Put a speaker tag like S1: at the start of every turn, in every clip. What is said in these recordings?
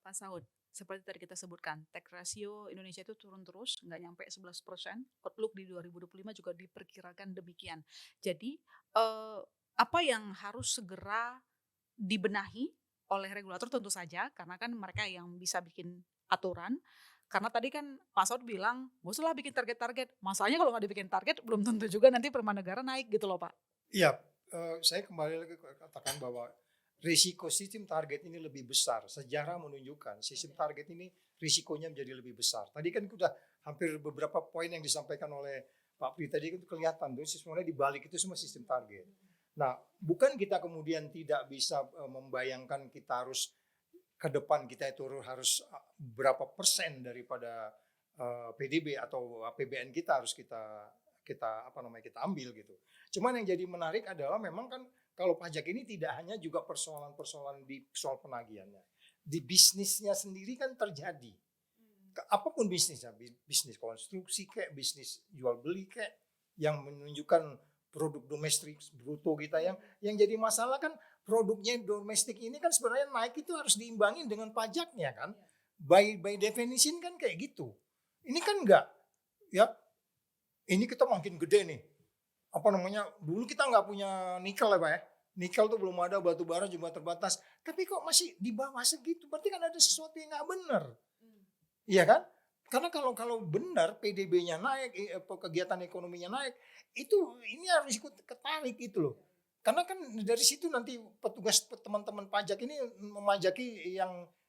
S1: Pak Saud, seperti tadi kita sebutkan, tax ratio Indonesia itu turun terus, nggak nyampe 11%, outlook di 2025 juga diperkirakan demikian. Jadi, apa yang harus segera dibenahi oleh regulator tentu saja, karena kan mereka yang bisa bikin aturan. Karena tadi kan Pak Saud bilang, "Nggak usah lah bikin target-target." Masalahnya kalau nggak dibikin target, belum tentu juga nanti penerimaan negara naik gitu loh, Pak.
S2: Iya, saya kembali lagi katakan bahwa risiko sistem target ini lebih besar. Sejarah menunjukkan sistem target ini risikonya menjadi lebih besar. Tadi kan sudah hampir beberapa poin yang disampaikan oleh Pak Pri tadi itu kelihatan tuh semuanya di balik itu semua sistem target. Nah, bukan kita kemudian tidak bisa membayangkan kita harus ke depan kita itu harus berapa persen daripada PDB atau APBN kita harus kita kita apa namanya kita ambil gitu. Cuman yang jadi menarik adalah memang kan kalau pajak ini tidak hanya juga persoalan-persoalan di soal penagihannya. Di bisnisnya sendiri kan terjadi. Apapun bisnisnya, bisnis konstruksi kayak bisnis jual beli kayak yang menunjukkan produk domestik bruto kita yang jadi masalah kan produknya domestik ini kan sebenarnya naik itu harus diimbangin dengan pajaknya kan. By definition kan kayak gitu. Ini kan enggak ya, ini kita makin gede nih. Apa namanya, dulu kita nggak punya nikel ya Pak ya. Nikel tuh belum ada, batu bara juga terbatas. Tapi kok masih di bawah segitu, berarti kan ada sesuatu yang nggak benar. Iya kan? Karena kalau kalau benar PDB-nya naik, kegiatan ekonominya naik, itu ini harus ikut ketarik gitu loh. Karena kan dari situ nanti petugas teman-teman pajak ini memajaki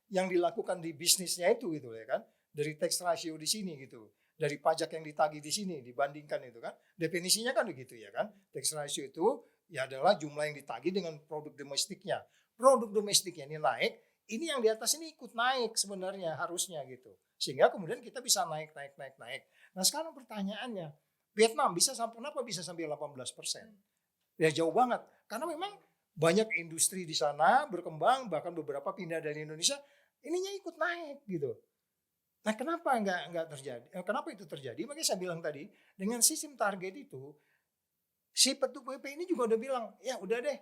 S2: yang dilakukan di bisnisnya itu gitu ya kan. Dari tax ratio di sini gitu. Dari pajak yang ditagih di sini dibandingkan itu kan. Definisinya kan begitu ya kan. Tax ratio itu ya adalah jumlah yang ditagih dengan produk domestiknya. Produk domestiknya ini naik, ini yang di atas ini ikut naik sebenarnya harusnya gitu. Sehingga kemudian kita bisa naik. Nah sekarang pertanyaannya, Vietnam bisa sampai kenapa bisa sampai 18%? Ya jauh banget. Karena memang banyak industri di sana berkembang, bahkan beberapa pindah dari Indonesia, ininya ikut naik gitu. Nah kenapa nggak terjadi? Kenapa itu terjadi? Makanya saya bilang tadi, dengan sistem target itu, si petugas PP ini juga udah bilang, ya udah deh,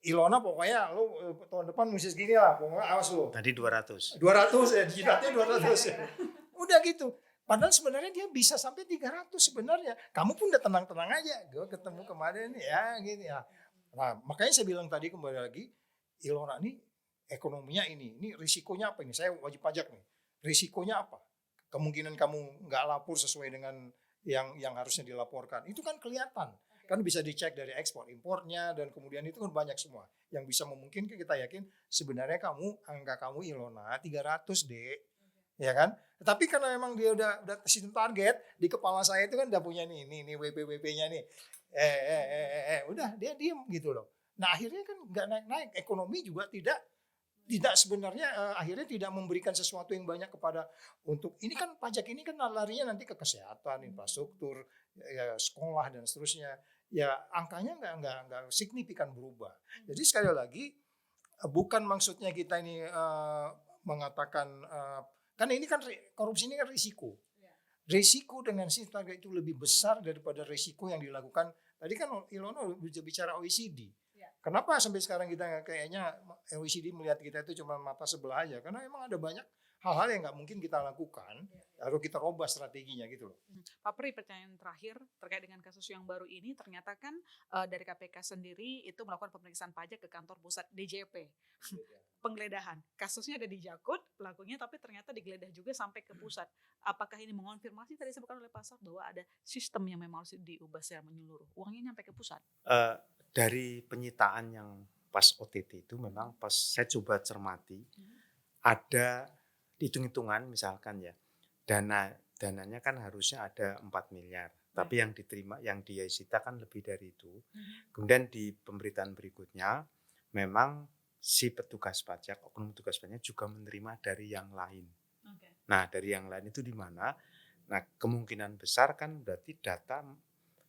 S2: Ilona pokoknya lu tahun depan mesti segini lah, pokoknya awas lu.
S3: Tadi 200.
S2: 200 ya, jidatnya 200 ya. Udah gitu. Padahal sebenarnya dia bisa sampai 300 sebenarnya. Kamu pun udah tenang-tenang aja. Gue ketemu kemarin ya gini ya. Nah, makanya saya bilang tadi kembali lagi, Ilona ini ekonominya ini risikonya apa ini? Saya wajib pajak nih. Risikonya apa? Kemungkinan kamu nggak lapor sesuai dengan yang harusnya dilaporkan. Itu kan kelihatan. Kan bisa dicek dari ekspor impornya dan kemudian itu kan banyak semua yang bisa memungkinkan kita yakin sebenarnya angka kamu Ilona 300 deh, ya kan? Tapi karena memang dia udah sistem target di kepala saya itu kan udah punya nih WP-WP-nya nih, udah dia diem gitu loh. Nah akhirnya kan nggak naik-naik, ekonomi juga tidak sebenarnya akhirnya tidak memberikan sesuatu yang banyak kepada untuk ini kan pajak ini kan larinya nanti ke kesehatan, infrastruktur, ya, sekolah dan seterusnya. Ya angkanya nggak signifikan berubah. Jadi sekali lagi bukan maksudnya kita ini mengatakan kan ini kan korupsi ini kan risiko. Risiko dengan sistem target itu lebih besar daripada risiko yang dilakukan. Tadi kan Ilona bicara OECD. Kenapa sampai sekarang kita kayaknya OECD melihat kita itu cuma mata sebelah aja? Karena memang ada banyak hal-hal yang nggak mungkin kita lakukan, harus kita robah strateginya gitu loh.
S1: Pak Pri, pertanyaan terakhir terkait dengan kasus yang baru ini, ternyata kan dari KPK sendiri itu melakukan pemeriksaan pajak ke kantor pusat DJP, penggeledahan. Kasusnya ada di Jakut, pelakunya tapi ternyata digeledah juga sampai ke pusat. Apakah ini mengonfirmasi tadi disebutkan oleh Pak Saud bahwa ada sistem yang memang harus diubah secara menyeluruh, uangnya nyampe ke pusat?
S3: Dari penyitaan yang pas OTT itu memang pas saya coba cermati ada hitung-hitungan misalkan ya dananya kan harusnya ada 4 miliar tapi yang diterima yang disita kan lebih dari itu. Kemudian di pemberitaan berikutnya memang si petugas pajak, oknum petugas pajak juga menerima dari yang lain. Nah dari yang lain itu di mana? Nah kemungkinan besar kan berarti data.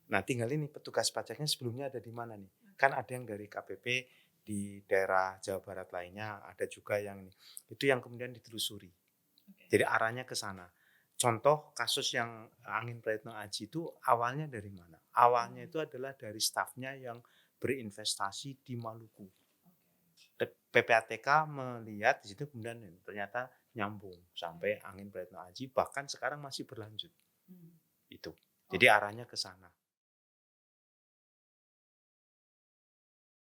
S3: Nah tinggal ini petugas pajaknya sebelumnya ada di mana nih? Kan ada yang dari KPP di daerah Jawa Barat lainnya, ada juga yang ini. Itu yang kemudian ditelusuri. Jadi arahnya ke sana. Contoh kasus yang Angin Prayitno Aji itu awalnya dari mana? Awalnya itu adalah dari stafnya yang berinvestasi di Maluku. PPATK melihat di situ kemudian ternyata nyambung sampai Angin Praitno Aji bahkan sekarang masih berlanjut
S1: Hmm.
S3: itu. Jadi arahnya ke sana.